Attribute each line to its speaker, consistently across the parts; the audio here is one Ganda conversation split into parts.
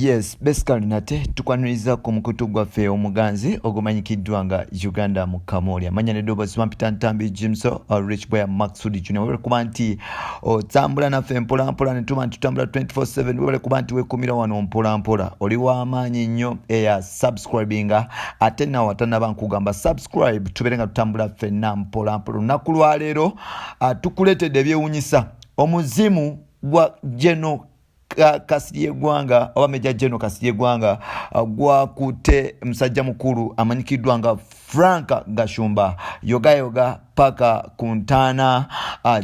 Speaker 1: Yes, basically nate tukwaniriza ku mukutu gwaffe omuganzi ogumanyikiddwa nga Uganda Mukamooli. Amanya ne Dobozi Wampita Ntambi Jimso Rich Boy Maxudi Junior. Webale kuba nti otambula naffe mpola mpola ne tuba tutambula 24/7. Webale kuba nti wekumira wano mpola mpola. Oli w'amaanyi nnyo eya subscribinga ate nawe atanaba nkugamba subscribe tubeere nga tutambula ffenna mpola mpola. Olunaku lwa leero tukuleetedde ebyewuunyisa. Omuzimu gwa Geno Kasirye Gwanga oba Meja Geno Kasirye Gwanga gwakutte musajja mukulu amanyikiddwa nga Gashumba yoga paka Kuntaana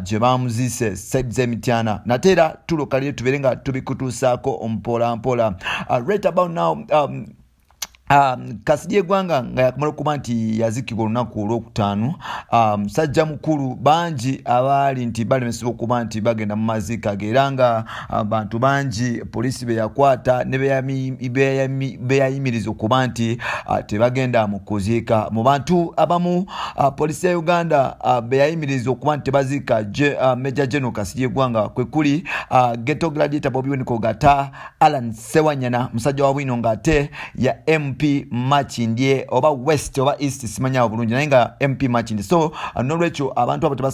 Speaker 1: gye bamuzise saidi z'emityana nateera tulokalire tubeere nga tubikutuusaako ompola mpola. Right about now Kasirye Gwanga nga yakumala okuba nti yazikibwa olunaku olwokutaano. Musajja mukulu bangi abaali nti balemesebwa okuba nti bagenda mu maziika ge era nga abantu bangi poliisi be yakwata ne beyayimiriza okuba nti tebagenda mu kuziika. Mu bantu abamu poliisi ya Uganda beyayimiriza okuba nti tebaziika Meja Geno Kasirye Gwanga kwe kuli Ghetto Gladiator Bobi Wine Kogata, Alan Sewanyana musajja wa bwino ng'ate ya MP Machindye oba West oba East simanya bulungi naye nga MP Machindye. So nolwekyo abantu abo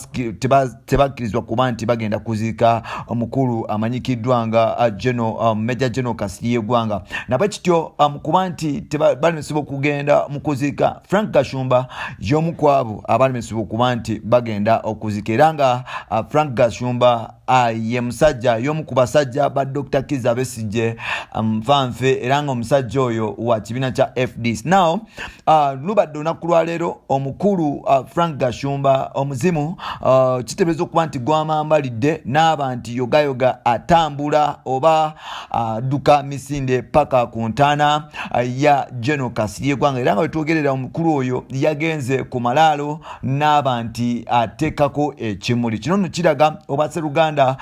Speaker 1: tebakkirizwa kuba nti bagenda kuziika omukulu amanyikiddwa nga Meja Geno Kasirye Gwanga. Nabwekityo kuba nti balemesebwa okugenda mu kuziika Gashumba y'omu ku abo abalemesebwa okuba nti bagenda okuziika era nga Gashumba ye musajja y'omu ku basajja ba Dr. Kizza Besigye nfanfe era nga omusajja oyo wa kibiina kya FDC. Now lubadde olunaku lwa leero omukulu Gashumba omuzimu kiteebereza okuba nti gwambalidde n'aba nti yoga atambula oba adduka misinde paka Kuntaana ya Geno Kasirye Gwanga era nga wetwogerera omukulu oyo yagenze ku malaalo n'aba nti ateekako ekimuli. Kino nno kiraga oba Sseruganda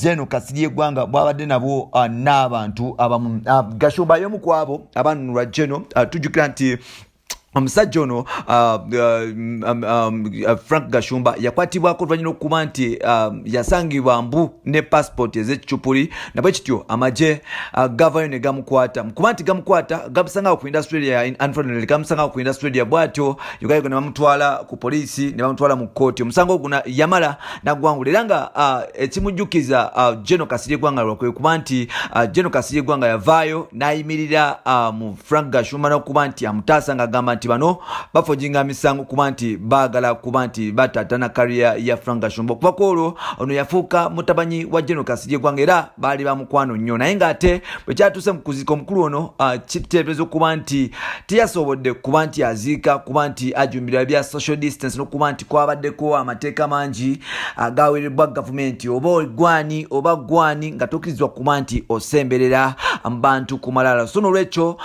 Speaker 1: Geno Kasirye Gwanga bwabadde nabo n'abantu abamu. Gashumba y'omu ku abo abanunulwa Geno tujjukira nti omusajja ono Gashumba yakwatibwako oluvannyuma okuba nti yasangibwa mbu ne passport ez'ekicupuli nabwekityo amagye gavayo ne gamukwata kuba nti gamukwata gamusanga ku industry ya unfortunately gamusanga ku industry ya bwatyo yugayo ne bamutwala ku poliisi ne bamutwala mu kkooti. Omusango oguna yamala nagwangula era nga ekimujjukiza Geno Kasirye Gwanga kwe kuba nti Geno Kasirye Gwanga yavaayo n'ayimirira mu Gashumba n'okuba nti amutaasa ng'agamba nti bano bafojinga misango kuba nti baagala kuba nti batatana career ya Gashumba. Okuvako olwo ono yafuuka mutabanyi wa Geno Kasirye Gwanga era baali bamukwano nnyo naye ng'ate bwe kyatuuse mu kuziika omukulu ono kiteebereza okuba nti teyasobodde kuba nti aziika kuba nti ajumbira bya social distance n'okuba nti kwabaddeko amateeka mangi agaweerebbwa gavumenti oba gwani nga tokkirizibwa kuba nti osemberera abantu ku malaala. So nolwekyo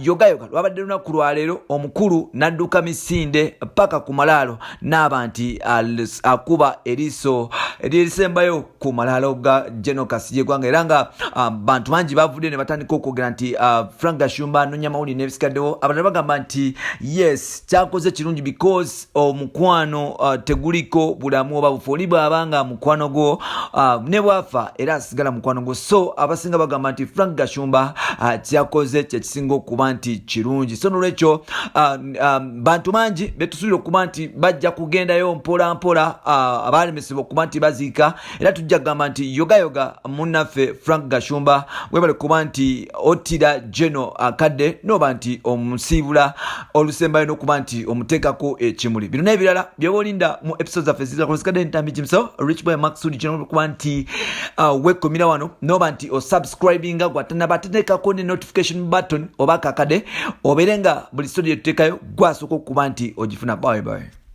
Speaker 1: yoga lwabadde lunaku lwa leero omukulu nadduka misinde paka ku malaalo n'aba nti akuba eriiso erisembayo ku malaalo ga Geno Kasirye Gwanga era nga bantu bangi bavudde ne batandika okwogera nti Gashumba anonya mawulire n'ebisikaddewo. Abantu bagamba nti yes kyakoze kirungi because omukwano teguliko bulamu oba bufu oli bw'abanga mukwano gwo ne bwafa era asigala mukwano gwo. So abasinga bagamba nti Gashumba kyakoze kyekisinga okuba nti kirungi. So nolwekyo bantu mangi betusuubira okuba nti bajja kugendayo mpola mpola abalemesebwa okuba nti baziika era tujja kugamba nti yoga munnaffe Gashumba webale kuba nti ottira Geno akadde noba nti omusiibula olusembayo n'okuba nti omuteekako ekimuli. Bino n'ebirala by'olinda mu episodes zaffe zizakulusikadde Ntambi Jimso Rich Boy Maxudi Geno kuba nti wekomira wano noba nti osubscribinga gwatanabateekako ne notification button oba kakade oberenga buli story yetuteekayo gwasooka okuba nti ogifuna. Bye bye.